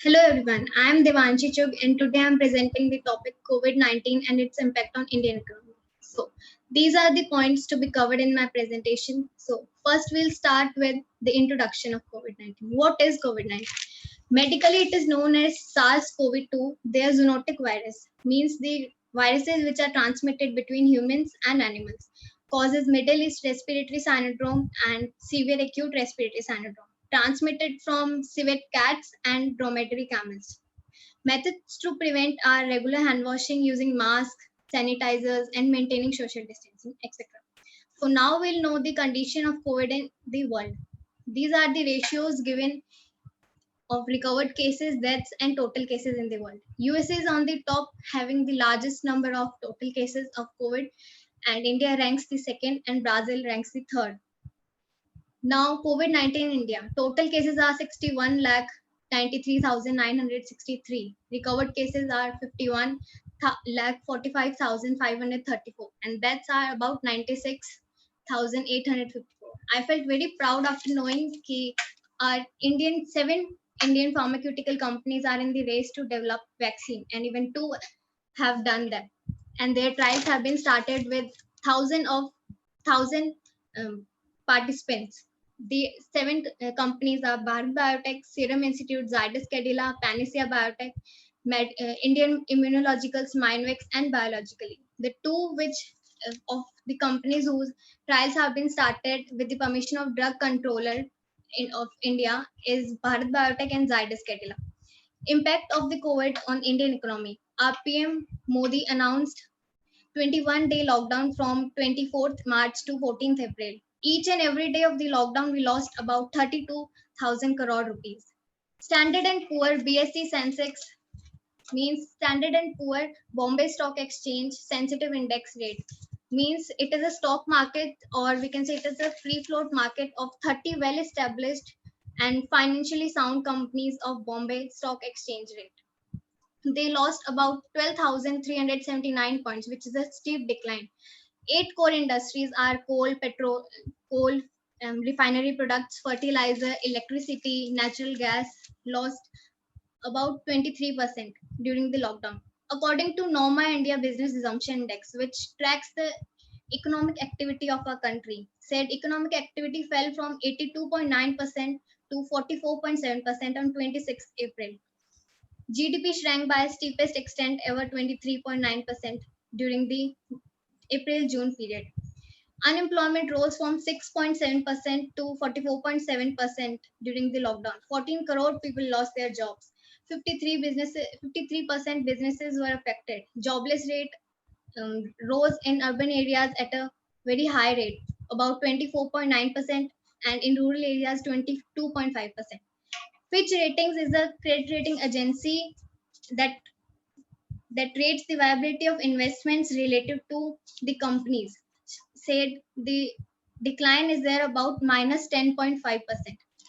Hello everyone, I am Devanshi Chug and today I am presenting the topic COVID-19 and its impact on Indian economy. So, these are the points to be covered in my presentation. So, first we'll start with the introduction of COVID-19. What is COVID-19? Medically, it is known as SARS-CoV-2. They are zoonotic virus, means the viruses which are transmitted between humans and animals, causes Middle East respiratory syndrome and severe acute respiratory syndrome, transmitted from civet cats and dromedary camels. Methods to prevent are regular hand washing using masks, sanitizers, and maintaining social distancing, etc. So now we'll know the condition of COVID in the world. These are the ratios given of recovered cases, deaths, and total cases in the world. USA is on the top, having the largest number of total cases of COVID, and India ranks the second, and Brazil ranks the third. Now, COVID 19 in India. Total cases are 61 lakh 93,963. Recovered cases are 51 lakh 45,534. And deaths are about 96,854. I felt very proud after knowing that our seven Indian pharmaceutical companies are in the race to develop vaccine, and even two have done that. And their trials have been started with thousand um, participants. The seven companies are Bharat Biotech, Serum Institute, Zydus Cadila, Panacea Biotech, Indian Immunologicals, Mindvex, and Biologically. The two which of the companies whose trials have been started with the permission of drug controller of India is Bharat Biotech and Zydus Cadila. Impact of the COVID on Indian economy. Our PM Modi announced 21-day lockdown from 24th March to 14th April. Each and every day of the lockdown, we lost about 32,000 crore rupees. Standard and Poor BSE Sensex means Standard and Poor Bombay Stock Exchange sensitive index rate, means it is a stock market, or we can say it is a free float market of 30 well established and financially sound companies of Bombay Stock Exchange rate. They lost about 12,379 points, which is a steep decline. Eight core industries are coal, refinery products, fertilizer, electricity, natural gas, lost about 23% during the lockdown. According to Norma India Business Assumption Index, which tracks the economic activity of our country, said economic activity fell from 82.9% to 44.7% on 26 April. GDP shrank by steepest extent ever, 23.9% during the April-June period. Unemployment rose from 6.7% to 44.7% during the lockdown. 14 crore people lost their jobs. 53% businesses were affected. Jobless rate rose in urban areas at a very high rate, about 24.9%, and in rural areas 22.5%. Fitch Ratings is a credit rating agency that rates the viability of investments relative to the companies. Said the decline is there about minus 10.5%.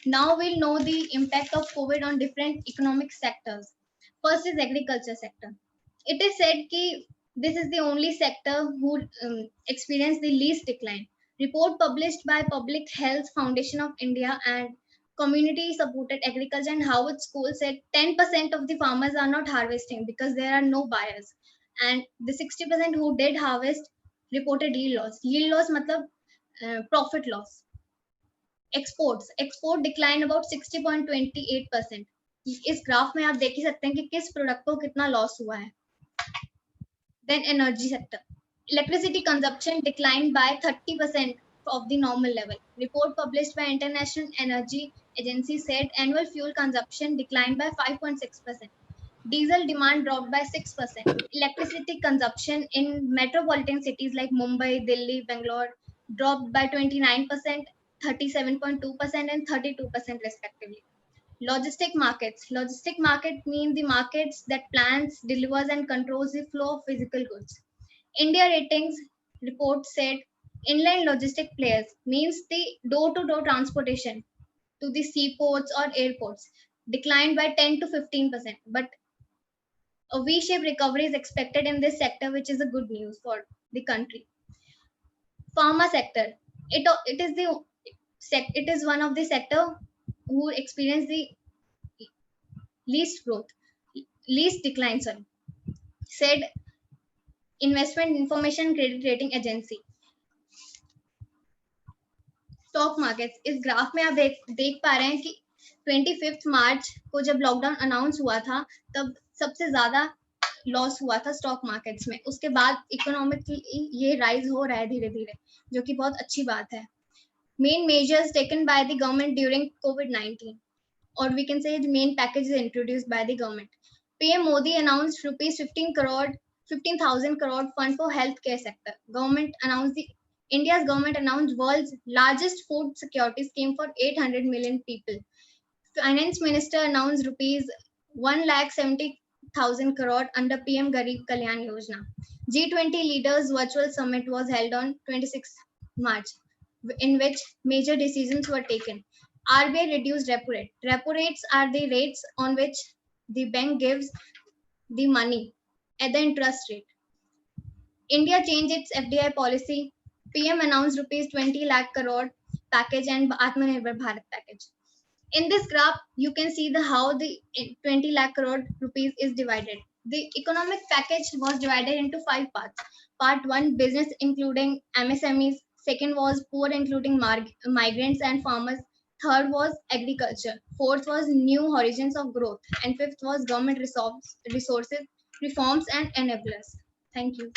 Now we'll know the impact of COVID on different economic sectors. First is agriculture sector. It is said that this is the only sector who experienced the least decline. Report published by Public Health Foundation of India and Community Supported Agriculture and Harvard School said 10% of the farmers are not harvesting because there are no buyers. And the 60% who did harvest reported yield loss. Yield loss matlab profit loss. Export declined about 60.28%. इस graph में आप देख ही सकते हैं कि किस product को कितना लॉस हुआ है. Then energy sector. Electricity consumption declined by 30% of the normal level. Report published by International Energy Agency said annual fuel consumption declined by 5.6%. Diesel demand dropped by 6%. Electricity consumption in metropolitan cities like Mumbai, Delhi, Bangalore dropped by 29%, 37.2%, and 32% respectively. Logistic market mean the markets that plans, delivers, and controls the flow of physical goods. India Ratings report said inland logistic players means the door-to-door transportation to the seaports or airports declined by 10 to 15%. But a V-shaped recovery is expected in this sector, which is a good news for the country. Pharma sector. It is one of the sector who experienced the least growth, least decline, sorry, said Investment Information Credit Rating Agency. Stock markets, इस graph में आप देख पा रहे हैं कि 25 मार्च को जब लॉकडाउन अनाउंस हुआ था तब सबसे ज्यादा लॉस हुआ था स्टॉक मार्केट्स में। उसके बाद इकोनॉमिकली ये राइज हो रहा है धीरे धीरे, जो कि बहुत अच्छी बात है। Main measures taken by the government during covid, or we can say the main packages introduced by the government. PM Modi announced rupees 15,000 crore fund for healthcare sector. India's government announced world's largest food security scheme for 800 million people. Finance Minister announced rupees 1,70,000 crore under PM Garib Kalyan Yojana. G20 leaders virtual summit was held on 26 March, in which major decisions were taken. RBI reduced repo rate. Repo rates are the rates on which the bank gives the money at the interest rate. India changed its FDI policy. PM announced rupees 20 lakh crore package and Atmanirbhar Bharat package. In this graph, you can see how the 20 lakh crore rupees is divided. The economic package was divided into 5 parts. Part 1, business including MSMEs. Second was poor including migrants and farmers. Third was agriculture. Fourth was new horizons of growth. And fifth was government resources, reforms and enablers. Thank you.